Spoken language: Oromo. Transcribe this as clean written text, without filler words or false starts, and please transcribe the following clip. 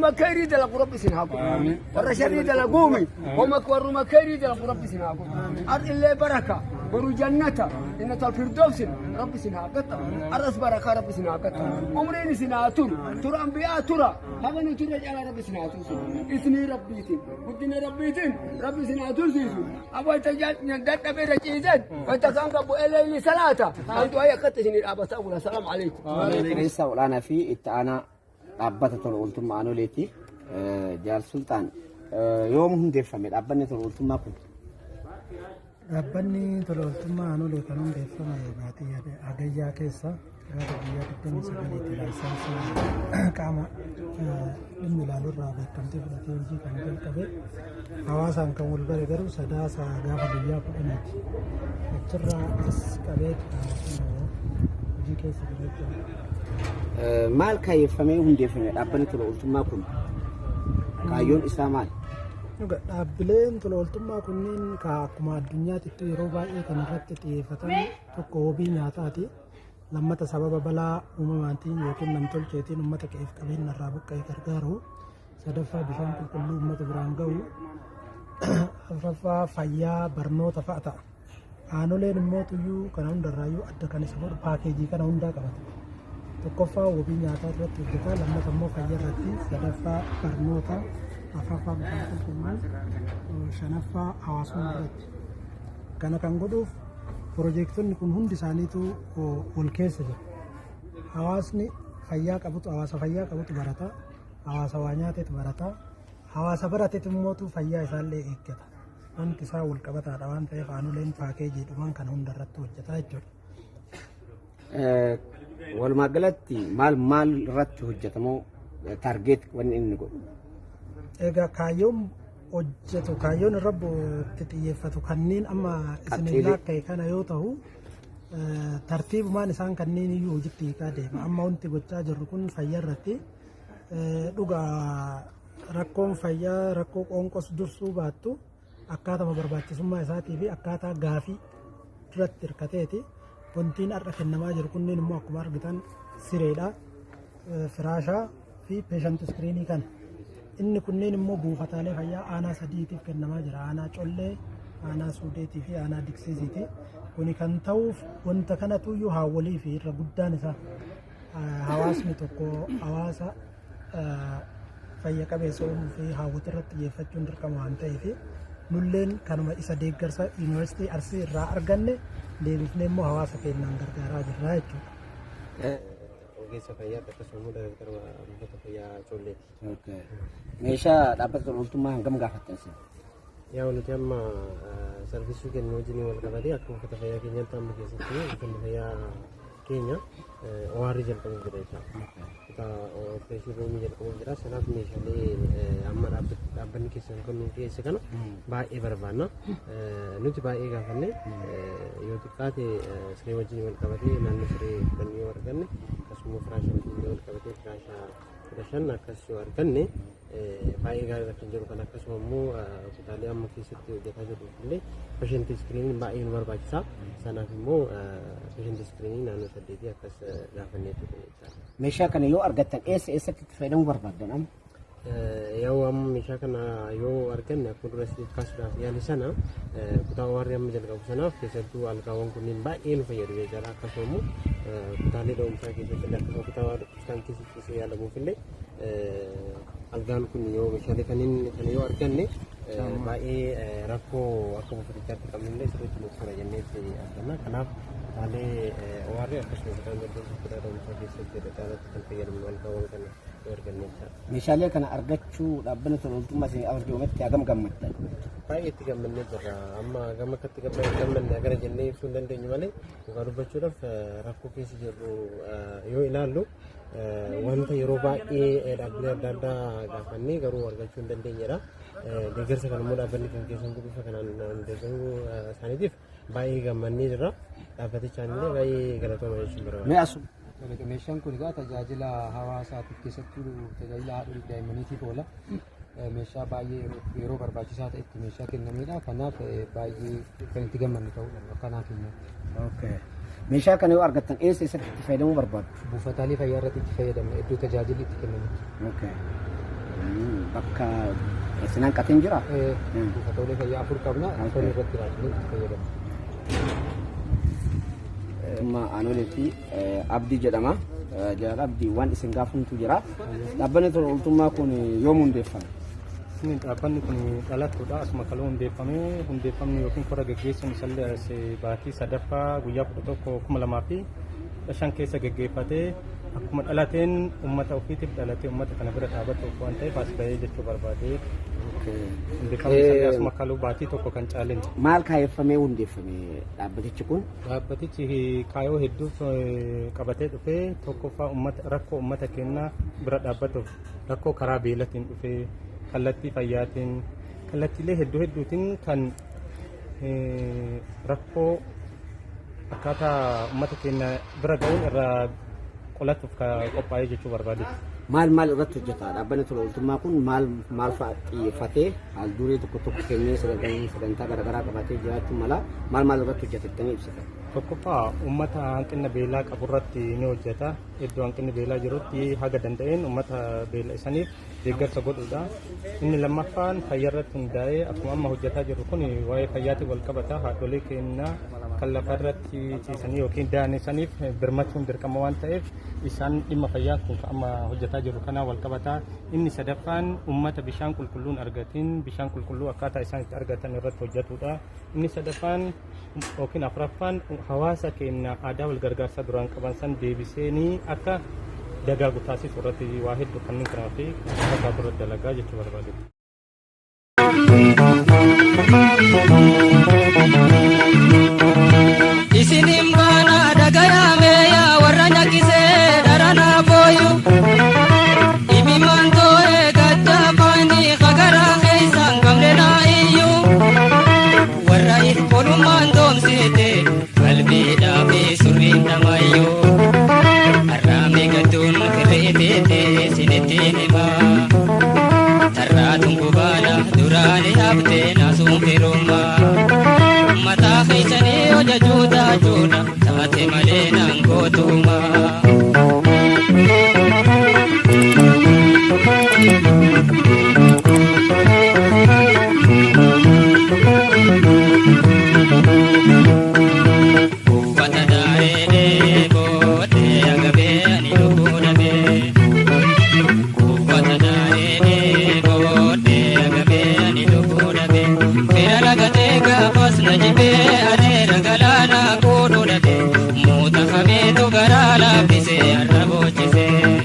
مكيري دل قرب سنهاكم ورشري دل قومي ومكور مكيري دل قرب سنهاكم أرض اللي بركة برو جنة إن الفردوس رب سنهاكت أرس بركة رب سنهاكت عمرين سنهاتور ترى أنبياء ترى هذا نتورج على رب سنهاتور إثني ربيتين ودين ربيتين رب سنهاتور زيزو أبغى تجاد ندت بير جيزات وتكانك أبو إلي صلاة أنتوا هيا كتشني أبى تقول السلام عليكم. ليس ولا في إتانا أبى تقول معنا ليتي جال سلطان يوم هم دفعوا أبى تقول معكم. Rabbanni tololtummaa aanolee kan hundeeffame baatii hagayyaa keessa gara guyyaa 29 laayisansii qaama dhimmi ilaaluurraa beekamtii fudhatee hojii kan jalqabe hawaasaan kan wal bare garuu sadaasa gaafa guyyaa 10ti achirraa as qabee hojii keessa jireenya. Maal kaayyeffamee hundeeffame dhaabbanni tololtummaa kun kaayyoon isaa maal? Dhaabbileen tololtummaa kunniin akkuma addunyaatti yeroo baay'ee kan irratti xiyyeeffatan tokko wabii nyaataati. Lammata sababa balaa uumamaatiin yookiin namtolcheetiin uummata qe'eef qabeenya irraa buqqa'ee gargaaru. Sadaffaa bishaan qulqulluu uummata biraan gahu. Afuraffaa fayyaa barnoota fa'a ta'a. Aanoleen immoo tuyyuu kana hundarraayyuu adda kan isa godhu paakeejii kana hundaa qabata. Tokkoffaa wabii nyaataa irratti hojjeta. Lammata immoo fayyaa irratti. Sadaffaa barnoota. Afaffaa bishaan qulqulluu shanaffaa hawaasummaa irratti kana kan godhuuf piroojeektonni kun hundi isaaniitu wal keessa jiru. Hawaasni fayyaa qabutu hawaasa fayyaa qabutu barata, hawaasa waa nyaatetu barata, hawaasa baratetu immootu fayyaa isaallee eeggata. Wanti isaa wal qabataadha waan ta'eef aanoleen paakeejiidhumaan kana hunda irratti hojjetaa jechuudha. Walumaa galatti maal irratti hojjetamoo taargeet wanni inni godhu? Egaa kaayyoon hojjetu kaayyoon irra xiyyeeffatu kanneen amma isin lakka'e kana yoo ta'u tartiibumaan isaan kanneen iyyuu hojiitti hiikaa deema. Amma wanti gochaa jirru kun fayyaa irratti dhugaa rakkoon fayyaa rakkoo qoonqos dursuu baattu akkaataa barbaachisummaa isaatii fi akkaataa gaafii irratti hirkateeti. Wantiin har'a kennamaa jiru kunneen immoo akkuma argitan sireedha, firaashaa fi peeshant iskiriinii kana. Inni kunneen immoo buufataalee fayyaa aanaa sadiitiif kennamaa jira. Aanaa Collee, aanaa Suudeetii fi aanaa Diksiisiiti. Kuni kan ta'uuf wanta kanatu iyyuu haawwalii fi irra guddaan isaa hawaasni tokko hawaasa fayya qabeessa uumuu fi haawwata irratti xiyyeeffachuun dirqama waan ta'eef nulleen kanuma isa deeggarsa yuunivarsiitii Arsii irraa arganne deebifnee immoo hawaasa keenyaan gargaaraa jirra jechuudha. Ogeessa fayyaa akkasumas daayireektara buufata fayyaa Colleeti. Meeshaa dhaabbata tololtummaa hangam gaafattan isin? Yaa nuti amma sarvisii kennu wajjin wal qabatee akka buufata fayyaa keenyaatti amma keessatti buufanni fayyaa keenya OR jalqabuuf jira jechuudha. Opereeshinii roomii jalqabuuf jira. Sanaaf meeshaalee amma dhaabbanni keessan kan nuti dhiyeesse kana baay'ee barbaanna. Nuti baay'ee gaafanne yoo xiqqaate siree wajjin wal qabatee naannoo siree kudhan yoo arganne akkasuma firaashaa wajjin wal qabatee firaashaa 15 akkas yoo arganne baay'ee gaarii kan jiru kan akkasuma immoo kutaalee amma keessatti hojjetaa jirru illee peeshantii iskiriiniin baay'ee nu barbaachisa. Sanaaf immoo peeshantii iskiriinii naannoo 8 akkas gaafannee turre. Meeshaa kana yoo argattan eessatti itti fayyadamuu barbaaddan amma? Yoo amma meeshaa kana yoo arganne akkuma dura sitti kaasuudhaaf yaali sana kutaa warri amma jalqabu sanaaf keessattuu algaawwan kunneen baay'ee nu fayyadu jechuudha. Akkasuma immoo kutaalee da'umsaa keessatti akkasuma kutaa dhukkubsaan keessatti yaalamuuf illee algaan kun yoo meeshaalee kana yoo arganne baay'ee rakkoo akka buufatichaatti qabnullee sirriitti nuuf fura jennee arganna. Kanaaf kutaalee warri akkasuma kutaa da'umsaa keessatti caalatti kan fayyadamnu algaawwan kana yoo arganne jechuudha. Meeshaalee kana argachuu dhaabbanni tololtummaa isin arjoomatti hagam gammaddan? Baay'ee itti gammannee jirra. Amma gama akkatti gammanne agara jennee ibsuu hin dandeenyu malee dhugaa dubbachuudhaaf rakkoo keessa jirru yoo ilaallu wanta yeroo baay'ee dhaabbilee adda addaa gaafannee garuu argachuu hin dandeenyedha. Deeggarsa kana immoo dhaabbanni kan keessan bifa kanaan deeggaruu isaaniitiif baay'ee gammannee jirra. Dhaabbatichaan illee baay'ee galatooma jechuun barbaada. Meeshaan kun egaa tajaajila hawaasaatiif keessattuu tajaajila haadholii daa'immaniitiif oola. Meeshaa baay'ee yeroo barbaachisaa ta'etti meeshaa kennamedha. Kanaaf baay'ee kan itti gammannu ta'uu kanaaf immoo. meeshaa kana yoo argattan eessa eessatti itti fayyadamuu barbaadu? buufataalee fayyaa irratti itti fayyadamna iddoo tajaajilli itti kennamu. Okay. Bakka isin hanqatiin jira? Buufataalee fayyaa 4 qabna isaan irratti raasanii itti fayyadamna. Amma aanoleetti abdii jedhama. Jaalala abdii waan isin gaafantu jira. Dhaabbanni tola ooltummaa kun yoom hundeeffame? Dhaabbanni kun dhalattuudha. Asuma kaloo hundeeffamni yookiin kora gaggeessuun isallee baatii sadaffaa guyyaa 11/2005 keessa gaggeeffatee akkuma dhalateen uummata ofiitiif dhalatee uummata kana bira dhaabatuuf waan ta'eef as bahee jechuu barbaade. Hundeeffamni asuma kaloo baatii tokko kan caaleen. Maal kaayyeffamee hundeeffame dhaabbatichi kun? Dhaabbatichi kaayyoo hedduuf qabatee dhufee tokkoffaa rakkoo uummata keenyaa bira dhaabbatuuf rakkoo karaa beelatiin dhufee kallattii fayyaatiin kallattiilee hedduutiin kan rakkoo akkaataa uummata keenya bira ga'uun irraa qolatuuf qophaa'ee jechuu barbaade. Maal irratti hojjeta? Dhaabbanni tola ooltummaa kun maal fa'a xiyyeeffatee haal duree tokko kennee sagantaa garaagaraa qabatee jiraachuu mala maal irratti hojjetettanii ibsita? Tokkoffaa uummata hanqina beelaa qabu irratti ni hojjeta. Iddoo hanqinni beelaa jirutti haga danda'een uummata beela isaaniif deeggarsa godhuudha. Inni lammaffaan fayyaa irratti hundaa'ee akkuma amma hojjetaa jiru kun waa'ee fayyaatiin wal qabata. Haadholee keenya kan lafa irratti ciisanii yookiin daanesaniif birmachuun dirqama waan ta'eef isaan dhimma fayyaa kun amma hojjetaa jiru kanaan wal qabata. Inni sadaffaan uummata bishaan qulqulluun argatiin bishaan qulqulluu akkaataa isaan itti argatan irratti hojjetuudha. Inni sadaffaan yookiin afuraffaan hawaasa keenya aadaa wal gargaarsaa duraan qaban san deebisanii akka dagaagu taasisu irratti waa hedduu kanneen kanaa fi akkaataa irratti dalagaa jechuu barbaade. Isinim